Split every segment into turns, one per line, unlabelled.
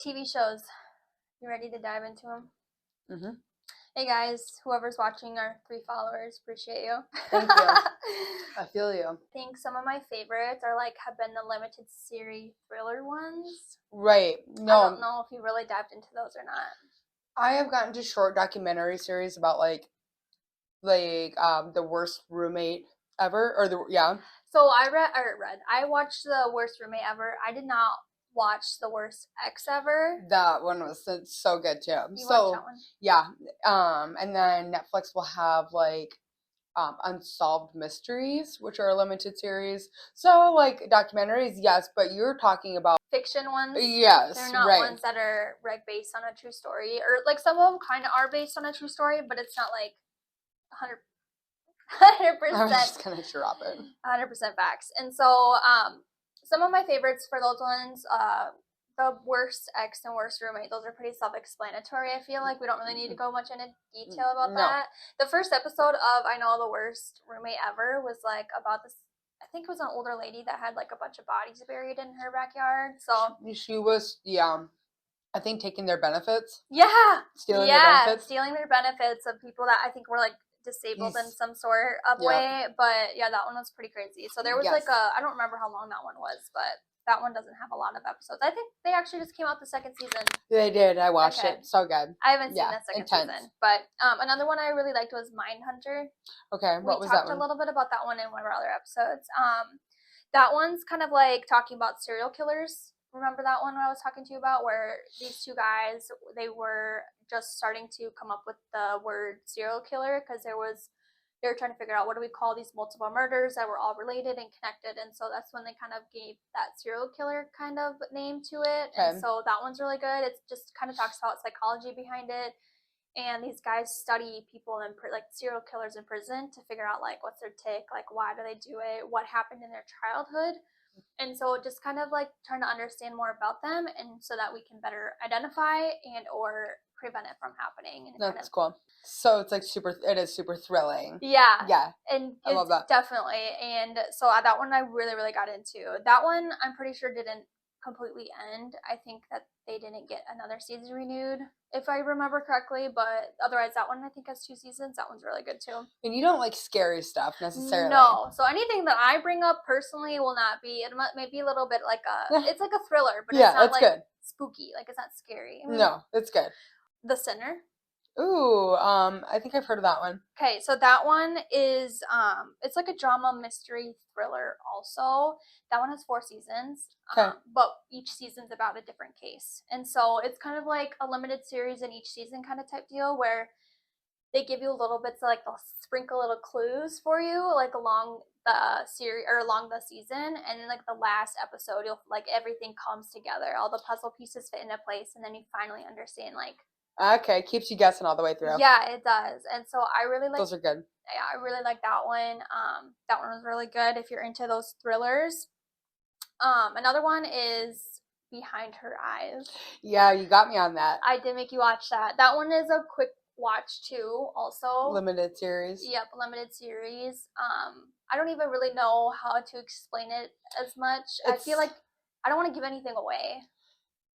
TV shows. You ready to dive into them?
Mm-hmm.
Hey guys, whoever's watching, our 3 followers, appreciate you.
Thank you. I feel you.
I think some of my favorites are have been the limited series thriller ones.
Right. No.
I don't know if you really dived into those or not.
I have gotten to short documentary series about the worst roommate ever,
So I watched the worst roommate ever. I did not watch the worst ex ever.
That one was so good too.
You watched that one?
Yeah. And then Netflix will have Unsolved Mysteries, which are a limited series. So documentaries, yes, but you're talking about
fiction ones.
Yes,
they're not
right.
ones that are based on a true story, or some of them kind of are based on a true story, but it's not 100%.
I was just gonna drop it.
100% facts. And so, some of my favorites for those ones, the worst ex and worst roommate, those are pretty self-explanatory. I feel like we don't really need to go much into detail about that. The first episode of I Know the Worst Roommate Ever was about this. I think it was an older lady that had a bunch of bodies buried in her backyard. So
she was, I think taking their benefits.
Yeah.
Stealing their benefits.
Stealing their benefits of people that I think were disabled in some sort of way. But yeah, that one was pretty crazy. So there was I don't remember how long that one was, but that one doesn't have a lot of episodes. I think they actually just came out the second season.
They did. I watched it. So good.
I haven't seen the second season. But another one I really liked was Mindhunter.
Okay, what was that one?
We talked a little bit about that one in one of our other episodes. That one's kind of talking about serial killers. Remember that one I was talking to you about, where these 2 guys, they were just starting to come up with the word serial killer because they were trying to figure out what do we call these multiple murders that were all related and connected. And so that's when they kind of gave that serial killer kind of name to it. Okay. And so that one's really good. It just kind of talks about psychology behind it. And these guys study people serial killers in prison to figure out what's their tick, why do they do it, what happened in their childhood. And so just kind of trying to understand more about them, and so that we can better identify and or prevent it from happening. And
that's cool. So it's it is super thrilling.
Yeah.
Yeah.
And
I love that.
Definitely. And so that one I really, really got into. That one I'm pretty sure didn't completely end. I think that they didn't get another season renewed, if I remember correctly, but otherwise that one I think has 2 seasons. That one's really good too.
And you don't like scary stuff necessarily.
No, so anything that I bring up personally will not be. It may be a little bit it's like a thriller, but it's not
good.
Spooky. It's not scary.
No, it's good.
The Sinner.
Ooh, I think I've heard of that one.
Okay, so that one is it's like a drama mystery thriller also. That one has 4 seasons.
Okay.
But each season's about a different case. And so it's kind of like a limited series in each season kind of type deal, where they give you a little bit, so they'll sprinkle little clues for you along the series or along the season, and then the last episode you'll everything comes together, all the puzzle pieces fit into place, and then you finally understand
okay, keeps you guessing all the way through.
Yeah, it does. And so I really like
those are good.
Yeah, I really like that one. That one was really good if you're into those thrillers. Another one is Behind Her Eyes.
Yeah, you got me on that.
I did make you watch that. That one is a quick watch too, also.
Limited series.
Yep, limited series. I don't even really know how to explain it as much. I feel like I don't want to give anything away.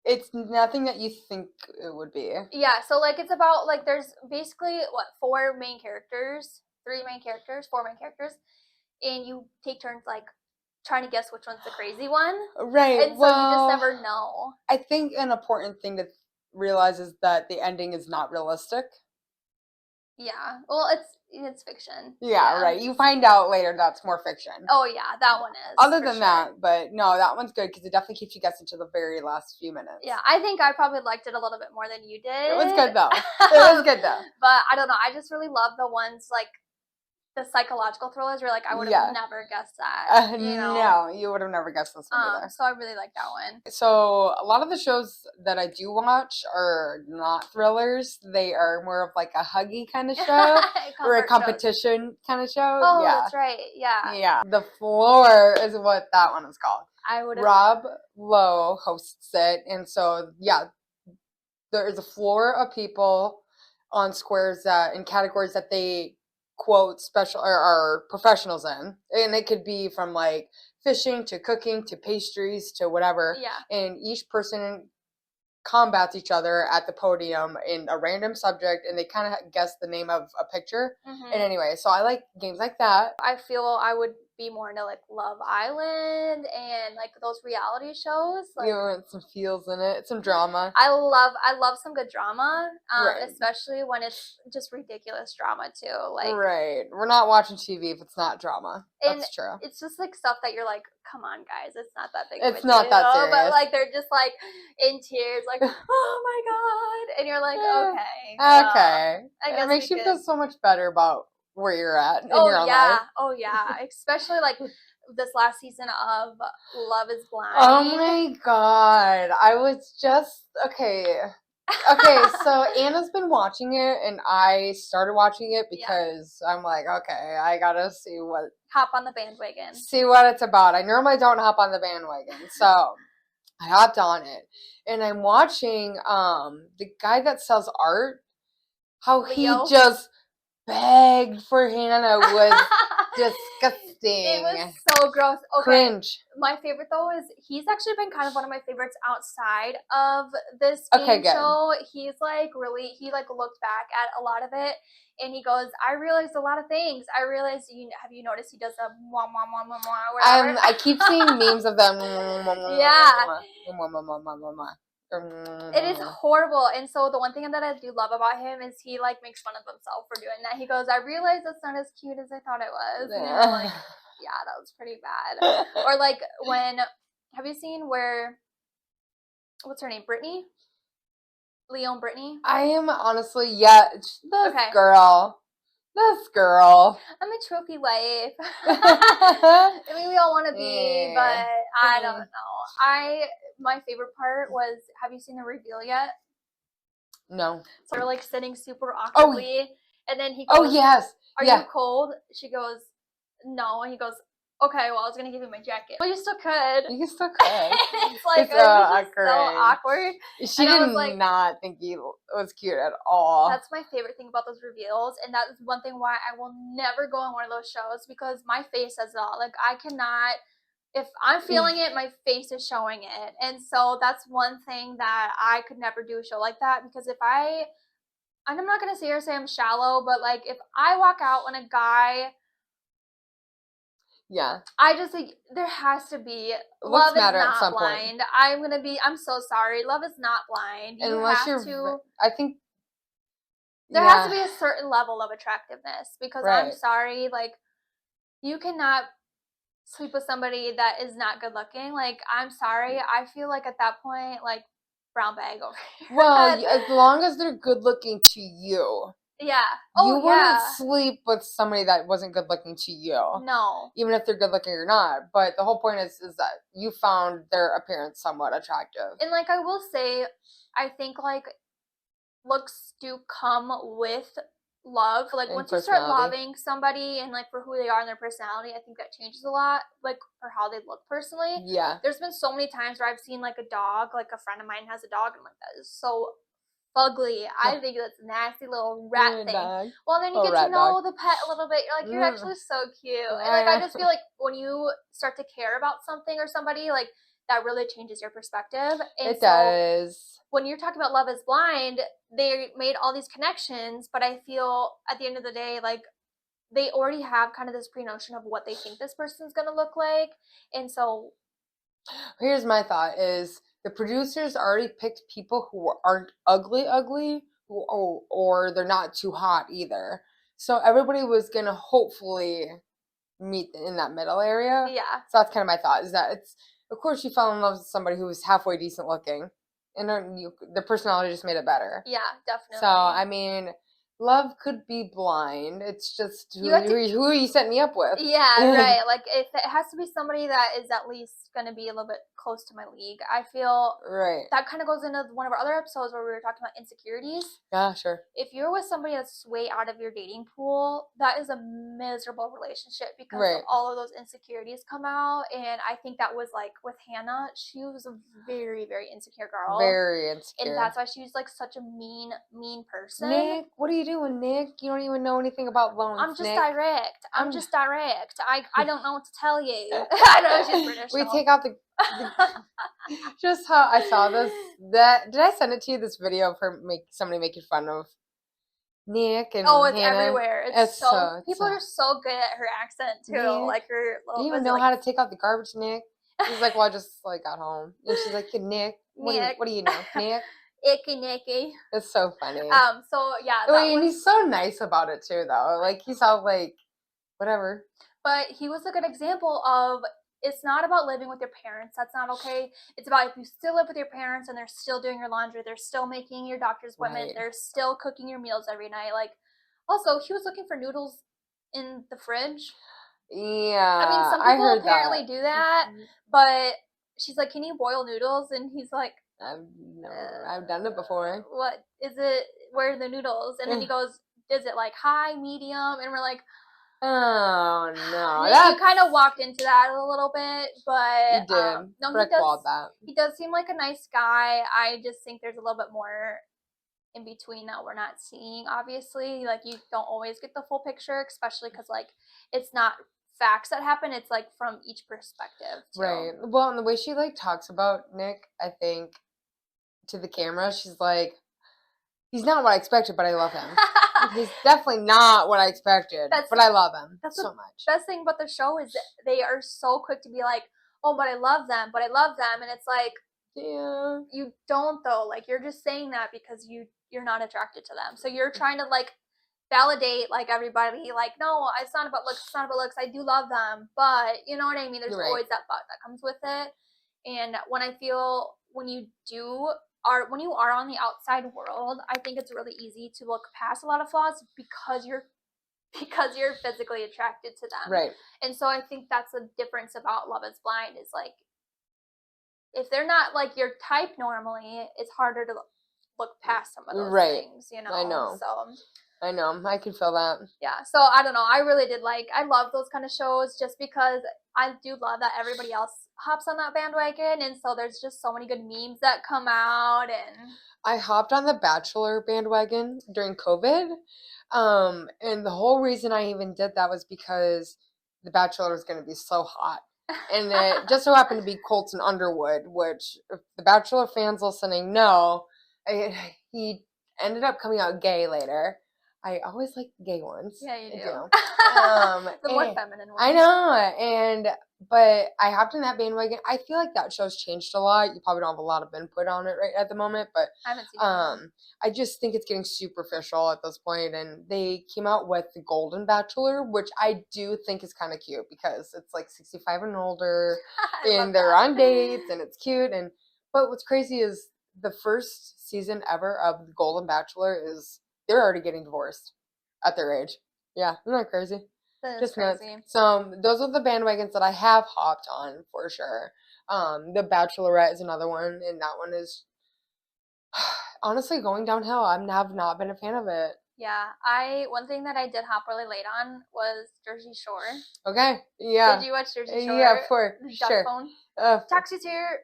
It's nothing that you think it would be.
Yeah, so it's about there's basically 4 main characters, 4 main characters, and you take turns trying to guess which one's the crazy one.
Right.
And so you just never know.
I think an important thing to realize is that the ending is not realistic.
Yeah. Well, it's fiction.
Yeah, right. You find out later that's more fiction.
Oh, yeah, that one is.
Other than that, but no, that one's good because it definitely keeps you guessing to the very last few minutes.
Yeah, I think I probably liked it a little bit more than you did.
It was good, though. It was good, though.
But I don't know. I just really love the ones the psychological thrillers where I would have never guessed that.
No, you would have never guessed this one either.
So I really like that one.
So a lot of the shows that I do watch are not thrillers. They are more of a huggy kind of show or a competition kind of show.
Oh, yeah. That's right. Yeah.
Yeah. The Floor is what that one is called. Rob Lowe hosts it. And so, there is a floor of people on squares in categories that they quote special or are professionals in, and it could be from fishing to cooking to pastries to whatever.
Yeah.
And each person combats each other at the podium in a random subject, and they kind of guess the name of a picture. And anyway, so I like games like that.
I feel I would be more into like Love Island and like those reality shows. Like,
you want some feels in it, some drama.
I love some good drama,
Right.
especially when it's just ridiculous drama too. Like,
right, we're not watching TV if it's not drama. That's true.
It's just like stuff that you're like, come on, guys, it's not that big.
It's not that serious.
But like they're just like in tears, like, oh my god, and you're like,
okay.
I guess
it makes you feel so much better about where you're at in your own life.
Oh yeah, especially like this last season of Love is Blind.
Oh my god, I was just okay, so Anna's been watching it, and I started watching it because I'm like, okay, I gotta
hop on the bandwagon,
see what it's about. I normally don't hop on the bandwagon, so I hopped on it, and I'm watching the guy that sells art, how
Leo.
he just begged for Hannah was disgusting.
It was so gross. Okay.
Cringe.
My favorite though is he's actually been kind of one of my favorites outside of this game show. He's like he looked back at a lot of it, and he goes, I realized a lot of things. I realized have you noticed he does a mwah mwah mwah mwah mwah whatever?
I keep seeing memes of them.
Yeah. It is horrible. And so the one thing that I do love about him is he like makes fun of himself for doing that. He goes, I realized it's not as cute as I thought it was. And you're like, yeah, that was pretty bad. Or like have you seen what's her name? Brittany? Leon Brittany?
I am honestly, girl. This girl.
I'm a trophy wife. I mean, we all want to be, but I don't know. My favorite part was, have you seen the reveal yet?
No.
So they're like sitting super awkwardly, and then he goes,
oh yes.
Are you cold? She goes, no. And he goes, okay, well, I was going to give you my jacket. Well, you still could.
You still could.
It's like, it was just so awkward.
She did not think he was cute at all.
That's my favorite thing about those reveals. And that is one thing why I will never go on one of those shows, because my face says it all. Like, I cannot, if I'm feeling it, my face is showing it. And so that's one thing that I could never do a show like that, because and I'm not going to sit here and say I'm shallow, but like, if I walk out when a guy...
Yeah.
I just think there has to be love is not blind. I'm so sorry. Love is not blind.
I think
there has to be a certain level of attractiveness, because I'm sorry, like, you cannot sleep with somebody that is not good looking. Like, I'm sorry. I feel like at that point, like, brown bag over here.
Well, as long as they're good looking to you.
Yeah.
You wouldn't sleep with somebody that wasn't good looking to you.
No.
Even if they're good looking or not. But the whole point is that you found their appearance somewhat attractive.
And like, I will say, I think like looks do come with love. Like, once you start loving somebody and like for who they are and their personality, I think that changes a lot, like for how they look personally.
Yeah.
There's been so many times where I've seen like a dog, like a friend of mine has a dog, and I'm like, that is so ugly. I think that's a nasty little rat thing.
Dog.
Well, then you get to know the pet a little bit. You're like, you're actually so cute. And like, I just feel like when you start to care about something or somebody, like, that really changes your perspective. And
it does.
When you're talking about Love is Blind, they made all these connections, but I feel at the end of the day, like, they already have kind of this pre-notion of what they think this person's going to look like. And so
here's my thought is, the producers already picked people who aren't ugly, or they're not too hot either. So everybody was going to hopefully meet in that middle area.
Yeah.
So that's kind of my thought, is that of course you fell in love with somebody who was halfway decent looking, and the personality just made it better.
Yeah, definitely.
So, I mean, love could be blind. It's just who are you setting me up with?
Yeah, right. Like, it has to be somebody that is at least going to be a little bit close to my league. I feel that kind of goes into one of our other episodes where we were talking about insecurities.
Yeah, sure.
If you're with somebody that's way out of your dating pool, that is a miserable relationship, because all of those insecurities come out. And I think that was like with Hannah. She was a very, very insecure girl.
Very insecure.
And that's why she was like such a mean person.
Nick, what are you you doing, Nick? You don't even know anything about loans,
I'm just
Nick.
direct. I'm just direct. I don't know what to tell you. I know she's British.
We take out the just how I saw this. Did I send it to you? This video of her somebody making fun of Nick and
it's
Hannah.
everywhere. It's so people are so good at her accent too.
Nick,
like her little.
Do you even know how to take out the garbage, Nick? He's like, well, I just got home, and she's like, Nick, what do you know, Nick?
Icky Nicky.
It's so funny.
So yeah.
And he's so nice about it too, though. Like he's all like, whatever.
But he was a good example of it's not about living with your parents. That's not okay. It's about if you still live with your parents and they're still doing your laundry, they're still making your doctor's appointment, they're still cooking your meals every night. Like, also, he was looking for noodles in the fridge.
Yeah.
I mean, some people apparently do that, but she's like, "Can you boil noodles?" And he's like,
I've done it before.
What is it? Where are the noodles? And then he goes, "Is it like high, medium?" And we're like,
oh no,
you kind of walked into that a little bit, but
you did. No,
he does seem like a nice guy. I just think there's a little bit more in between that we're not seeing. Obviously, like you don't always get the full picture, especially because like it's not facts that happen. It's like from each perspective, too.
Right. Well, and the way she like talks about Nick, I think to the camera, she's like, he's not what I expected, but I love him. He's definitely not what I expected, but I love him so much.
Best thing about the show is that they are so quick to be like, oh, but I love them, and it's like,
yeah,
you don't though. Like you're just saying that because you're not attracted to them, so you're trying to like validate like everybody. Like no, it's not about looks. It's not about looks. I do love them, but you know what I mean. There's always that but that comes with it, and when you are on the outside world, I think it's really easy to look past a lot of flaws because you're physically attracted to them.
Right.
And so I think that's the difference about Love is Blind is like if they're not like your type normally, it's harder to look past some of those things, you know.
I know.
So
I know. I can feel that.
Yeah. So I don't know. I really did I love those kind of shows just because I do love that everybody else hops on that bandwagon. And so there's just so many good memes that come out. And
I hopped on the Bachelor bandwagon during COVID. And the whole reason I even did that was because the Bachelor was going to be so hot. And it just so happened to be Colton Underwood, which if the Bachelor fans listening know, he ended up coming out gay later. I always like the gay ones.
Yeah, you do.
The
more feminine ones.
I know. But I hopped in that bandwagon. I feel like that show's changed a lot. You probably don't have a lot of input on it right at the moment, but
I haven't seen it.
I just think it's getting superficial at this point. And they came out with the Golden Bachelor, which I do think is kind of cute because it's like 65 and older, and they're on dates, and it's cute. But what's crazy is the first season ever of the Golden Bachelor is they're already getting divorced at their age. Yeah, isn't that crazy? Just crazy. Nuts. So those are the bandwagons that I have hopped on for sure. The Bachelorette is another one, and that one is honestly going downhill. I've not been a fan of it.
Yeah, one thing that I did hop really late on was Jersey Shore.
Okay, yeah.
Did you watch Jersey Shore?
Yeah, for sure.
Phone? Taxi's here.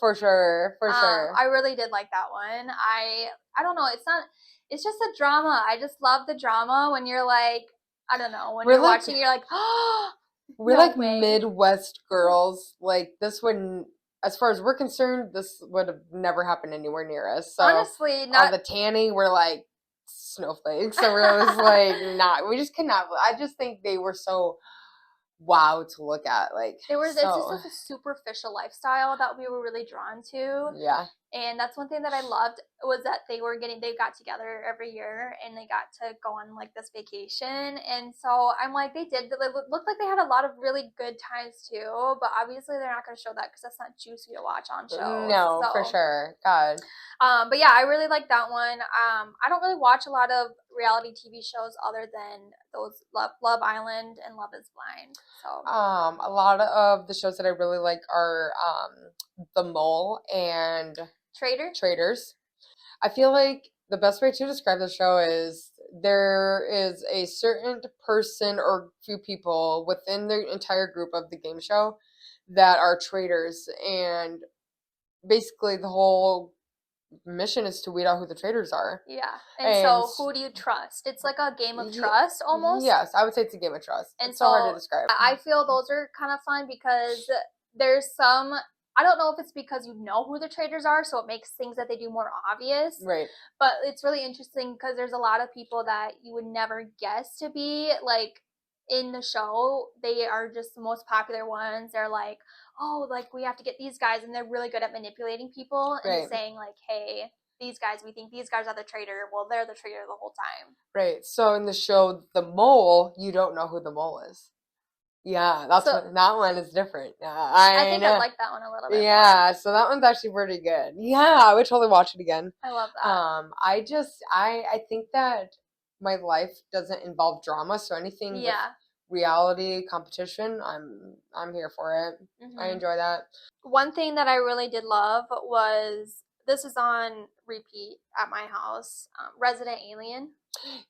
For sure, for sure.
I really did like that one. I don't know. It's just a drama. I just love the drama when you're like, I don't know, when you're watching, you're like, oh,
we're like Midwest girls. Like this wouldn't, as far as we're concerned, this would have never happened anywhere near us. So
honestly,
all the tanning, we're like snowflakes. So we're just like, we just could not. I just think they were so wow to look at. Like
it's just like a superficial lifestyle that we were really drawn to.
Yeah.
And that's one thing that I loved was that they got together every year and they got to go on like this vacation. And so I'm like, it looked like they had a lot of really good times too, but obviously they're not going to show that because that's not juicy to watch on shows.
No, for sure. God.
But yeah, I really like that one. I don't really watch a lot of reality TV shows other than those Love Island and Love is Blind. So
a lot of the shows that I really like are The Mole and Traders. I feel like the best way to describe the show is there is a certain person or few people within the entire group of the game show that are traitors, and basically the whole mission is to weed out who the traitors are.
Yeah. And so who do you trust? It's like a game of trust almost.
Yes, I would say it's a game of trust.
And
it's so hard to describe.
I feel those are kind of fun because there's some, I don't know if it's because you know who the traitors are, so it makes things that they do more obvious.
Right.
But it's really interesting because there's a lot of people that you would never guess to be like in the show. They are just the most popular ones. They're like, oh, like we have to get these guys, and they're really good at manipulating people and saying like, hey, these guys, we think these guys are the traitor. Well, they're the traitor the whole time.
Right. So in the show, the mole, you don't know who the mole is. Yeah, that one is different.
I think I like that one a little bit.
Yeah,
more.
So that one's actually pretty good. Yeah, I would totally watch it again.
I love that.
I think that my life doesn't involve drama, so anything with reality competition, I'm here for it. Mm-hmm. I enjoy that.
One thing that I really did love was, this is on repeat at my house, Resident Alien.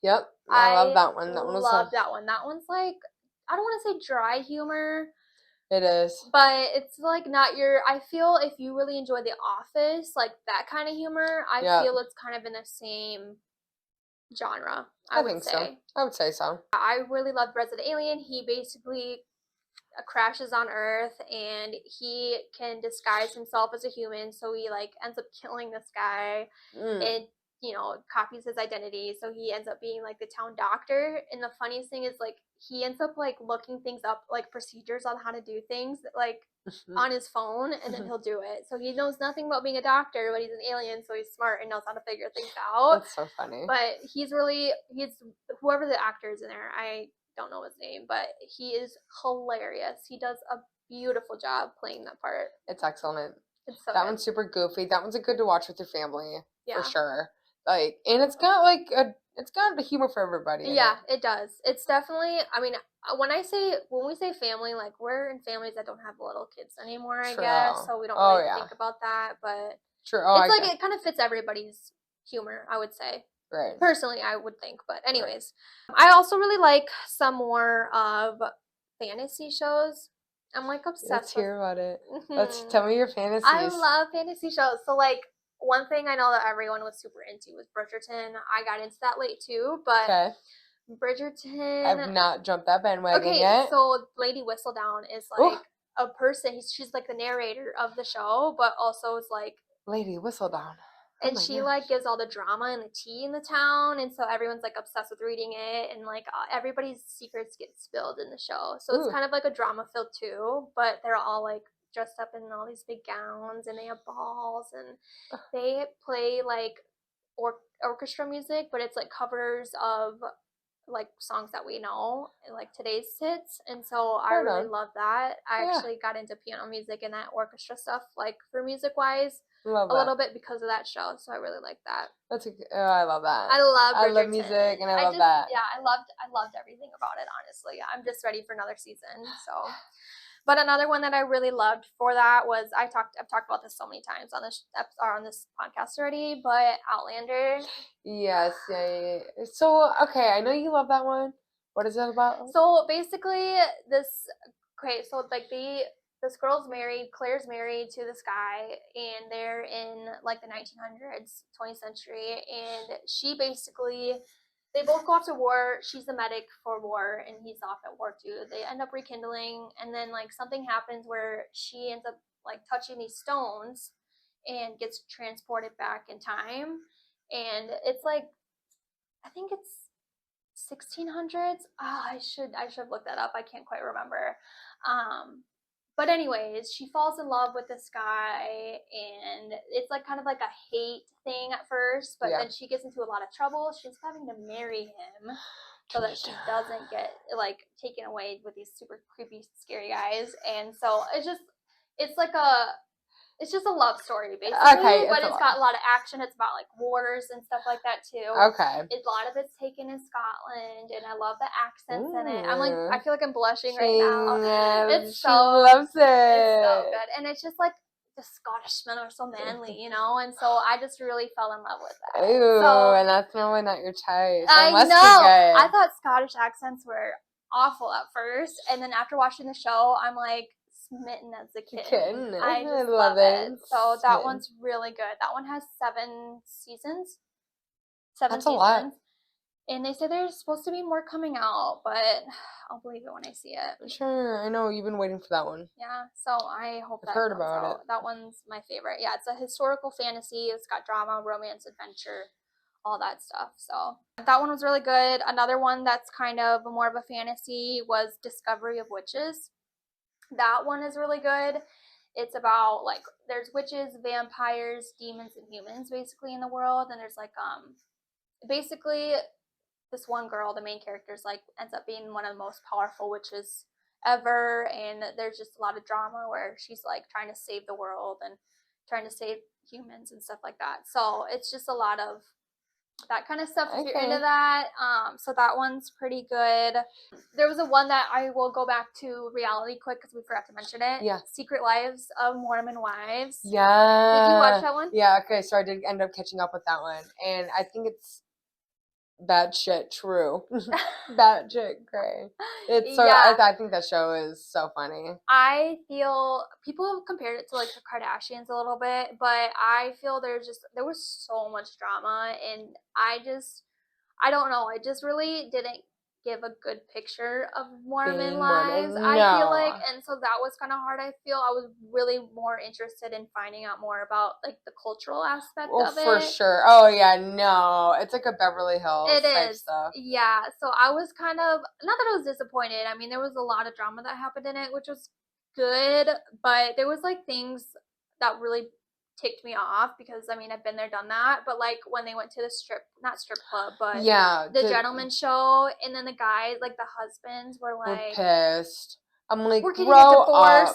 Yep, I love that one.
That one. That one's like, I don't want to say dry humor.
It is.
But it's like not your, I feel if you really enjoy The Office, like that kind of humor, I feel it's kind of in the same genre, I would say.
So. I would say so.
I really loved Resident Alien. He basically crashes on Earth and he can disguise himself as a human, so he like ends up killing this guy and copies his identity, so he ends up being like the town doctor. And the funniest thing is like he ends up like looking things up, like procedures on how to do things, like on his phone, and then he'll do it. So he knows nothing about being a doctor, but he's an alien, so he's smart and knows how to figure things out.
That's so funny.
But he's whoever the actor is in there, I don't know his name, but he is hilarious. He does a beautiful job playing that part.
It's excellent.
It's so
that
good.
One's super goofy. That one's good to watch with your family, for sure. Like, and it's got the humor for everybody.
Yeah, it does. It's definitely, I mean, when we say family, like we're in families that don't have little kids anymore, I guess, so we don't really think about that, but it's like it kind of fits everybody's humor, I would say.
Right.
Personally, I would think, but anyways. Right. I also really like some more of fantasy shows. I'm like obsessed.
Let's hear about it. Let's tell me your fantasies.
I love fantasy shows. So like one thing I know that everyone was super into was Bridgerton. I got into that late too, but Bridgerton.
I've not jumped that bandwagon yet.
Okay, so Lady Whistledown is like a person. She's like the narrator of the show, but also is like
Lady Whistledown.
And she like gives all the drama and the tea in the town, and so everyone's like obsessed with reading it, and like everybody's secrets get spilled in the show. So it's kind of like a drama filled too, but they're all like dressed up in all these big gowns, and they have balls, and they play like orchestra music, but it's like covers of like songs that we know, like today's hits, and so I really love that. I actually got into piano music and that orchestra stuff, like for music wise. A little bit because of that show, so I really like that.
I love that.
I love
music, and I love that.
Yeah, I loved everything about it. Honestly, I'm just ready for another season. So, but another one that I really loved for that was I've talked about this so many times on this podcast already, but Outlander.
Yes, yeah. So I know you love that one. What is it about?
So basically, this girl's married, Claire's married to this guy, and they're in like the 1900s, 20th century, and they both go off to war. She's the medic for war, and he's off at war too. They end up rekindling, and then like something happens where she ends up like touching these stones and gets transported back in time, and it's like, I think it's 1600s. I should have looked that up. I can't quite remember. But anyways, she falls in love with this guy, and it's like kind of like a hate thing at first, but then she gets into a lot of trouble. She's having to marry him so that she doesn't get like taken away with these super creepy, scary guys. And so it's just a love story, basically, but it's got a lot of action. It's about, like, wars and stuff like that, too.
Okay.
A lot of it's taken in Scotland, and I love the accents in it. I'm, like, I feel like I'm blushing right now. It's so... She loves it. It's so good. And it's just, like, the Scottish men are so manly, you know? And so I just really fell in love with that.
Ooh, and that's normally not your type.
I know. I thought Scottish accents were awful at first, and then after watching the show, I'm like, smitten as a kitten.
Kitten.
I just
love
it. So that
Smitten.
one's really good. That one has 7 seasons. 7
That's a
seasons.
lot.
And they say there's supposed to be more coming out, but I'll believe it when I see it.
Sure, I know you've been waiting for that one.
Yeah, so I hope
I've
that
heard
comes
about
out.
it.
That one's my favorite. Yeah, it's a historical fantasy. It's got drama, romance, adventure, all that stuff. So that one was really good. Another one that's kind of more of a fantasy was Discovery of Witches. That one is really good. It's about like there's witches, vampires, demons, and humans basically in the world, and there's like basically this one girl, the main character, is like ends up being one of the most powerful witches ever, and there's just a lot of drama where she's like trying to save the world and trying to save humans and stuff like that. So it's just a lot of that kind of stuff if you're into that. So that one's pretty good. There was a one that I will go back to reality quick because we forgot to mention it.
Yeah.
Secret Lives of Mormon Wives.
Yeah.
Did you watch that one?
Yeah, okay, so I did end up catching up with that one. And I think it's bad shit true. Bad shit great. It's so I think that show is so funny.
I feel people have compared it to like the Kardashians a little bit, but I feel there was so much drama, and I don't know, I just really didn't give a good picture of Mormon lives.
Mormon.
I feel like, and so that was kind of hard. I feel I was really more interested in finding out more about like the cultural aspect of it.
For sure. Oh yeah, no, it's like a Beverly Hills type stuff.
Yeah, so I was kind of not that I was disappointed. I mean, there was a lot of drama that happened in it, which was good, but there was like things that really ticked me off because I mean I've been there, done that. But like when they went to the not strip club, but the gentleman show, and then the guys, like the husbands, were like
pissed. I'm like,
we're getting a divorce.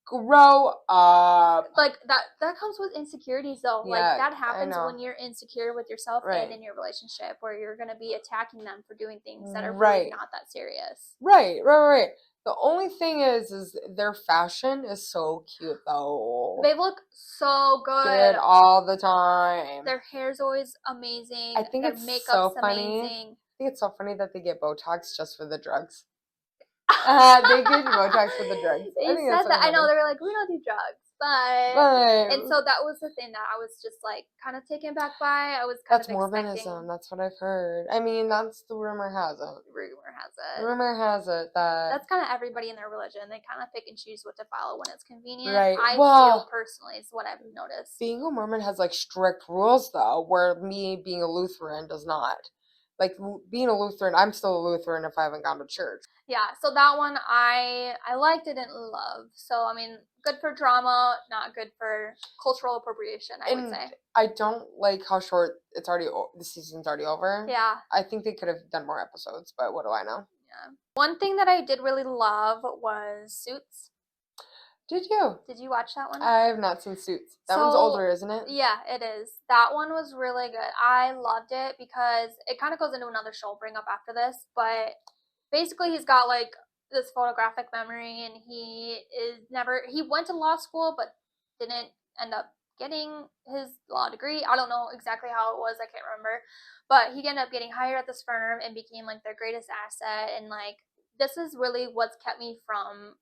Grow up.
Like that comes with insecurities though.
Yeah,
like that happens when you're insecure with yourself and in your relationship, where you're gonna be attacking them for doing things that are really not that serious.
Right. The only thing is their fashion is so cute though.
They look so good
all the time.
Their hair's always amazing.
I think
their
it's
makeup's
so funny.
amazing.
I think it's so funny that they get Botox just for the drugs. They get Botox for the drugs.
They said that. I know, they were like, we don't do drugs, but and so that was the thing that I was just like kind of taken back by. I was kind
of Mormonism. That's what I've heard. I mean, that's the rumor has it. Rumor has it that
that's kind of everybody in their religion. They kind of pick and choose what to follow when it's convenient.
Right.
I feel personally is what I've noticed.
Being a Mormon has like strict rules though, where me being a Lutheran does not. Like being a Lutheran, I'm still a Lutheran if I haven't gone to church.
Yeah, so that one I liked, didn't love. So I mean, good for drama, not good for cultural appropriation, I would say.
I don't like how short the season's already over.
Yeah.
I think they could have done more episodes, but what do I know?
Yeah. One thing that I did really love was Suits.
Did you?
Did you watch that one?
I have not seen Suits. That one's older, isn't it?
Yeah, it is. That one was really good. I loved it because it kind of goes into another show I'll bring up after this, but basically he's got like this photographic memory, and he went to law school but didn't end up getting his law degree. I don't know exactly how it was, I can't remember, but he ended up getting hired at this firm and became like their greatest asset. And like this is really what's kept me from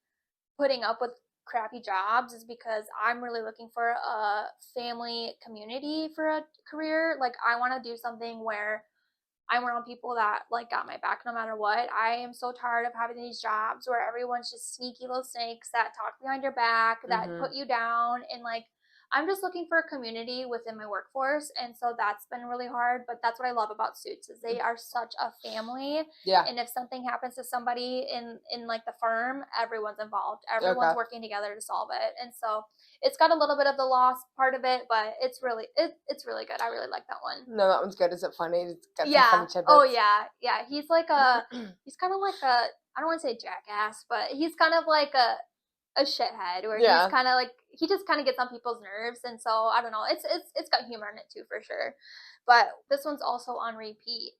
putting up with crappy jobs, is because I'm really looking for a family community for a career. Like I want to do something where I'm around people that like got my back no matter what. I am so tired of having these jobs where everyone's just sneaky little snakes that talk behind your back, that put you down, and like I'm just looking for a community within my workforce, and so that's been really hard. But that's what I love about Suits, is they are such a family.
Yeah.
And if something happens to somebody in like the firm, everyone's involved. Everyone's working together to solve it. And so it's got a little bit of the loss part of it, but it's really good. I really like that one.
No, that one's good. Is it funny? It's got some funny tidbits.
Oh yeah. He's like he's kind of like I don't want to say jackass, but he's kind of like a shithead, where he's kind of like, he just kind of gets on people's nerves, and so I don't know, it's got humor in it too for sure. But this one's also on repeat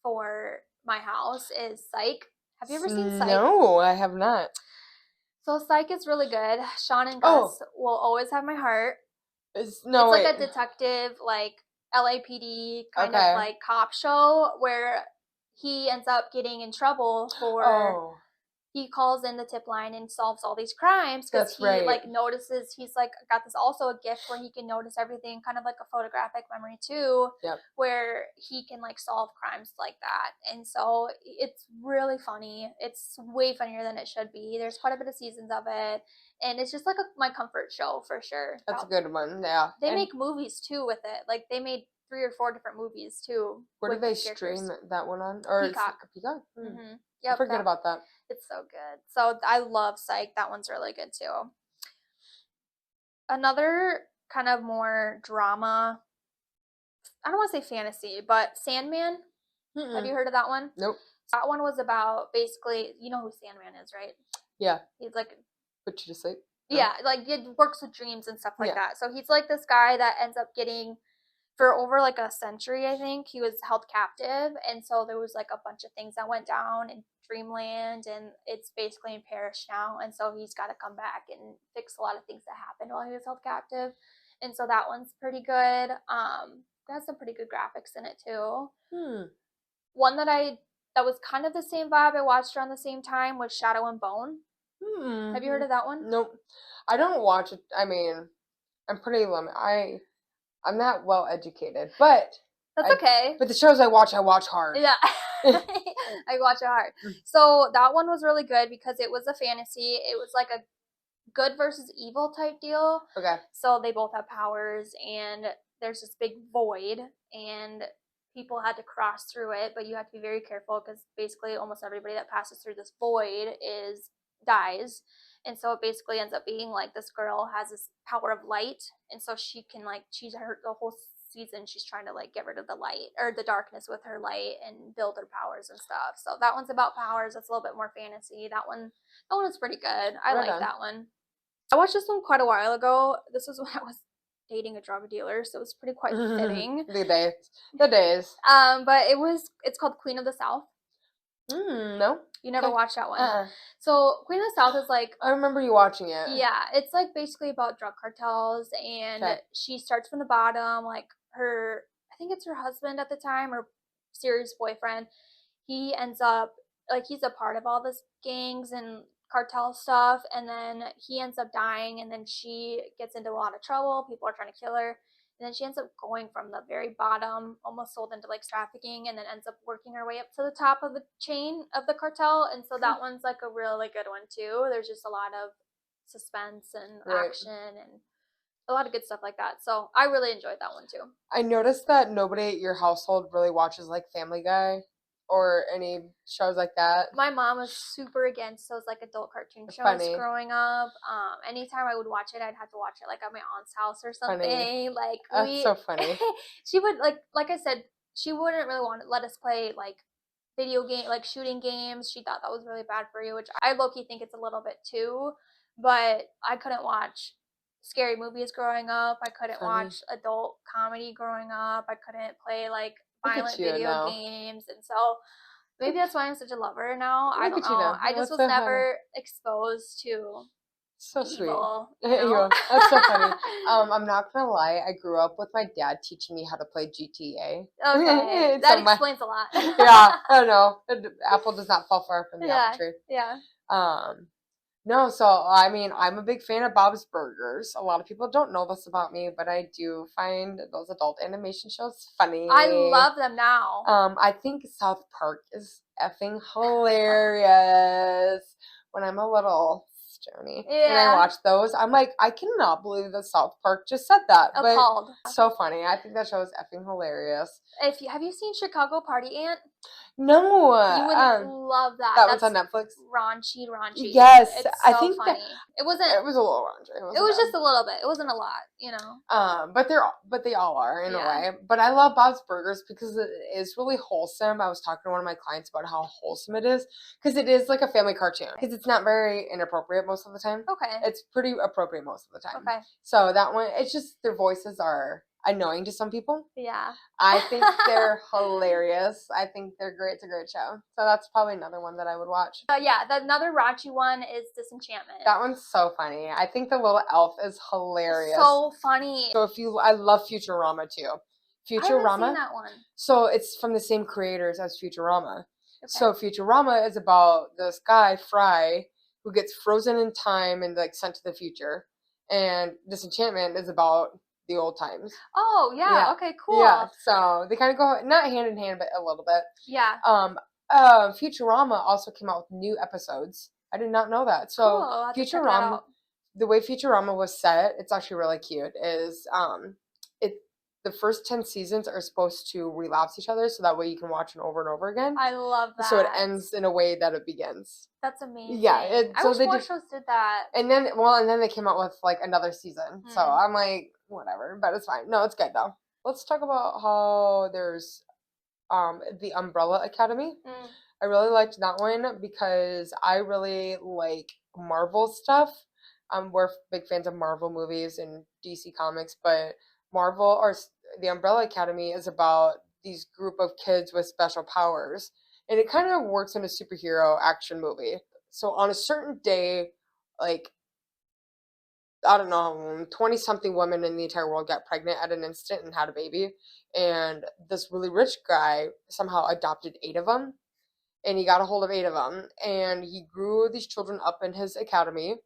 for my house is Psych. Have you ever seen Psych?
No, I have not.
So Psych is really good. Sean and Gus will always have my heart. It's like a detective, like LAPD kind of like cop show, where he ends up getting in trouble for he calls in the tip line and solves all these crimes because
That's
he
right.
like notices, he's like got this also a gift where he can notice everything, kind of like a photographic memory too.
Yep.
Where he can like solve crimes like that. And so it's really funny. It's way funnier than it should be. There's quite a bit of seasons of it, and it's just like my comfort show for sure.
That's a good one. Yeah.
They make movies too with it. Like they made 3 or 4 different movies too.
Where do they stream that one on? Or
Peacock.
Peacock?
Mm-hmm. Yep,
I forget about that.
It's so good. So I love Psych. That one's really good too. Another kind of more drama, I don't want to say fantasy, but Sandman. Have you heard of that one?
Nope.
That one was about basically, you know who Sandman is, right?
Yeah.
He's like,
put you to sleep.
Yeah, like it works with dreams and stuff like that. So he's like this guy that ends up getting, for over like a century, I think, he was held captive. And so there was like a bunch of things that went down in Dreamland, and it's basically in Paris now. And so he's got to come back and fix a lot of things that happened while he was held captive. And so that one's pretty good. It has some pretty good graphics in it too. One that was kind of the same vibe I watched around the same time was Shadow and Bone. Have you heard of that one?
Nope. I don't watch it. I mean, I'm pretty limited. I'm not well educated, but
that's okay.
But the shows I watch hard.
Yeah. I watch it hard. So that one was really good because it was a fantasy. It was like a good versus evil type deal.
Okay.
So they both have powers, and there's this big void, and people had to cross through it, but you have to be very careful because basically almost everybody that passes through this void dies. And so it basically ends up being like this girl has this power of light, and so she can like, she's her the whole season she's trying to like get rid of the light or the darkness with her light and build her powers and stuff. So that one's about powers. It's a little bit more fantasy. That one is pretty good. I like that one. I watched this one quite a while ago. This was when I was dating a drug dealer, so it was pretty quite fitting.
The days.
But it's called Queen of the South.
No.
You never watched that one. So Queen of the South is like,
I remember you watching it.
Yeah, it's like basically about drug cartels, and she starts from the bottom. Like I think it's her husband at the time, or serious boyfriend. He ends up like, he's a part of all this gangs and cartel stuff, and then he ends up dying, and then she gets into a lot of trouble. People are trying to kill her. And then she ends up going from the very bottom, almost sold into like trafficking, and then ends up working her way up to the top of the chain of the cartel. And so that one's like a really good one too. There's just a lot of suspense and action and a lot of good stuff like that. So I really enjoyed that one too.
I noticed that nobody at your household really watches like Family Guy or any shows like that.
My mom was super against those like adult cartoon shows growing up. Anytime I would watch it, I'd have to watch it like at my aunt's house or something. Like
that's so funny.
She would like I said, she wouldn't really want to let us play like video game, like shooting games. She thought that was really bad for you, which I low-key think it's a little bit too. But I couldn't watch scary movies growing up. I couldn't watch adult comedy growing up. I couldn't play like violent video games, and so maybe that's why I'm such a lover now. I don't know. I just was never exposed to evil,
sweet. You know? That's so funny. I'm not gonna lie, I grew up with my dad teaching me how to play GTA.
Okay. That explains a lot.
Yeah, I don't know. Apple does not fall far from the apple tree.
Yeah.
No, so I mean, I'm a big fan of Bob's Burgers. A lot of people don't know this about me, but I do find those adult animation shows funny.
I love them now.
I think South Park is effing hilarious. When I'm a little stony and I watch those, I'm like, I cannot believe that South Park just said that.
Appalled.
But so funny. I think that show is effing hilarious.
Have you seen Chicago Party Ant?
No.
You would love that.
That was on Netflix.
Raunchy.
Yes.
It's so
I think
funny. It was a little
raunchy.
It was just a little bit. It wasn't a lot, you know.
But they all are in a way. But I love Bob's Burgers because it is really wholesome. I was talking to one of my clients about how wholesome it is because it is like a family cartoon. Because it's not very inappropriate most of the time.
Okay.
It's pretty appropriate most of the time.
Okay.
So that one, it's just their voices are annoying to some people.
Yeah.
I think they're hilarious. I think they're great. It's a great show. So that's probably another one that I would watch.
Another raunchy one is Disenchantment.
That one's so funny. I think the little elf is hilarious.
So funny.
So I love Futurama too.
I haven't seen that one.
So it's from the same creators as Futurama. So Futurama is about this guy, Fry, who gets frozen in time and like sent to the future. And Disenchantment is about the old times.
Oh, yeah. Okay, cool.
Yeah, so they kind of go not hand in hand, but a little bit.
Yeah.
Futurama also came out with new episodes. I did not know that. So
cool.
Futurama, the way Futurama was set, it's actually really cute. Is it the first 10 seasons are supposed to relapse each other, so that way you can watch it over and over again.
I love that.
So it ends in a way that it begins.
That's amazing.
Yeah,
I wish more shows did that.
And then they came out with like another season. So I'm like, whatever, but it's fine. No, it's good though. Let's talk about how there's the Umbrella Academy. I really liked that one because I really like Marvel stuff. We're big fans of Marvel movies and DC comics, but the Umbrella Academy is about these group of kids with special powers, and it kind of works in a superhero action movie. So on a certain day, like I don't know, 20 something women in the entire world got pregnant at an instant and had a baby. And this really rich guy somehow adopted 8 of them. And he got a hold of 8 of them. And he grew these children up in his academy,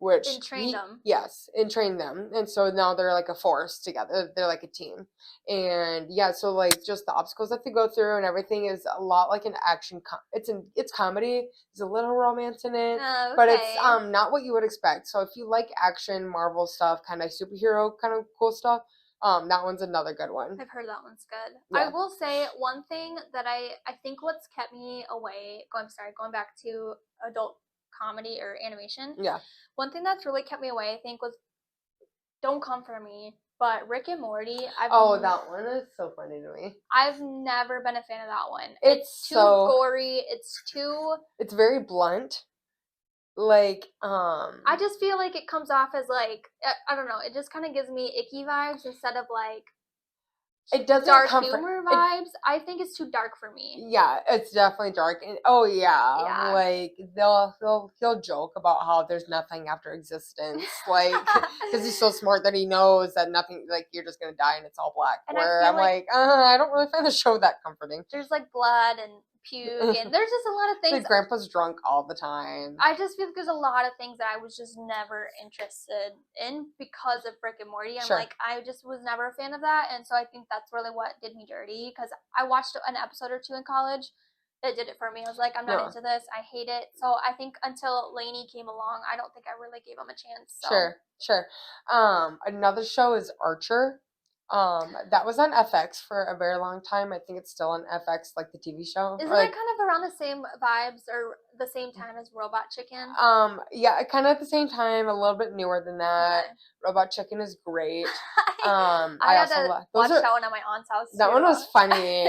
and trained them.
Yes, and trained them. And so now they're like a force together. They're like a team. And yeah, so like just the obstacles that they go through and everything is a lot like an action. It's comedy. There's a little romance in it, but it's not what you would expect. So if you like action, Marvel stuff, kind of superhero, kind of cool stuff, that one's another good one.
I've heard that one's good. Yeah. I will say one thing that I think what's kept me away. Going back to adult comedy or animation.
Yeah.
One thing that's really kept me away, I think, was Don't Come For Me, but Rick and Morty.
That one is so funny to me.
I've never been a fan of that one. It's too gory. It's
very blunt. Like,
I just feel like it comes off as like, I don't know, it just kind of gives me icky vibes instead of like
it doesn't
dark humor vibes. I think it's too dark for me.
Yeah, it's definitely dark. And like he'll joke about how there's nothing after existence, like because he's so smart that he knows that nothing, like you're just gonna die and it's all black. And where I'm like, I don't really find the show that comforting.
There's like blood and puke, and there's just a lot of things.
The grandpa's drunk all the time.
I just feel like there's a lot of things that I was just never interested in because of Rick and Morty. I just was never a fan of that, and so I think that's really what did me dirty, because I watched an episode or two in college that did it for me. I was like, I'm not into this. I hate it. So I think until Lainey came along, I don't think I really gave him a chance. So.
Sure. Another show is Archer. That was on FX for a very long time. I think it's still on FX, like the TV show.
Isn't it kind of around the same vibes or the same time as Robot Chicken?
Yeah, kind of at the same time, a little bit newer than that. Okay. Robot Chicken is great.
I also watch that one at my aunt's house.
That one was funny.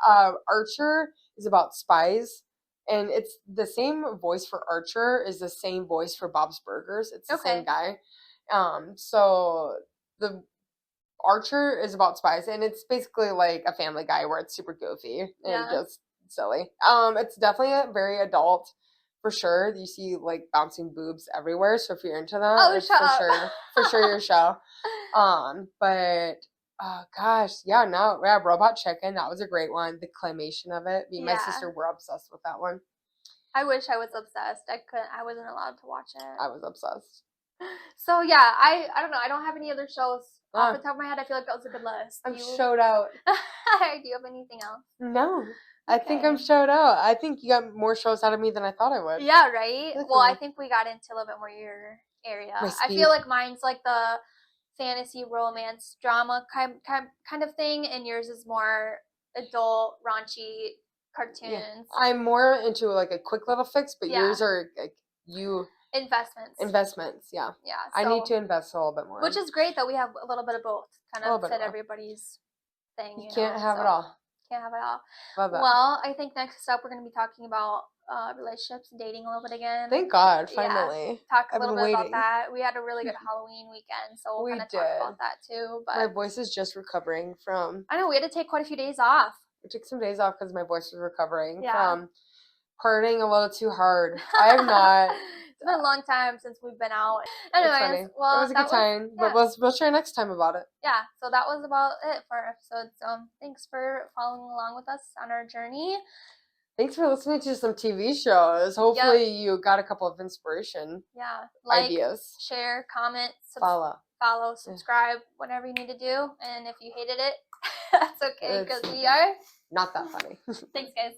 Archer is about spies. And it's the same voice for Archer is the same voice for Bob's Burgers. It's the same guy. So the Archer is about spies, and it's basically like a Family Guy where it's super goofy and just silly. It's definitely a very adult, for sure. You see like bouncing boobs everywhere, so if you're into that, it's for sure your show. But Robot Chicken, that was a great one. The claymation of it. Me and my sister were obsessed with that one.
I wish I was obsessed. I wasn't allowed to watch it.
I was obsessed.
So yeah, I don't know. I don't have any other shows off the top of my head. I feel like that was a good list.
I'm showed out.
Do you have anything else?
No. Okay. I think I'm showed out. I think you got more shows out of me than I thought I would.
Yeah, right? Definitely. Well, I think we got into a little bit more your area. I feel like mine's like the fantasy, romance, drama kind of thing, and yours is more adult, raunchy cartoons.
Yeah. I'm more into like a quick little fix, but yours are like Investments, yeah.
Yeah. So,
I need to invest a little bit more.
Which is great that we have a little bit of both. Kind of fit everybody's thing.
You can't have it all.
Can't have it all.
Love that.
Well, I think next up we're going to be talking about relationships and dating a little bit again.
Thank God, finally.
Yeah, talk a little bit about that. We had a really good Halloween weekend, so we'll kind of talk about that too. But
my voice is just recovering from...
I know, we had to take quite a few days off.
We took some days off because my voice was recovering from partying a little too hard. I have not...
It's been a long time since we've been out. Anyways, well,
it was a good time, but we'll share next time about it.
Yeah, so that was about it for our episode. So thanks for following along with us on our journey.
Thanks for listening to some TV shows. Hopefully you got a couple of inspiration.
Yeah.
Ideas.
Share, comment,
follow,
subscribe, whatever you need to do. And if you hated it, that's okay because we are
not that funny.
Thanks, guys.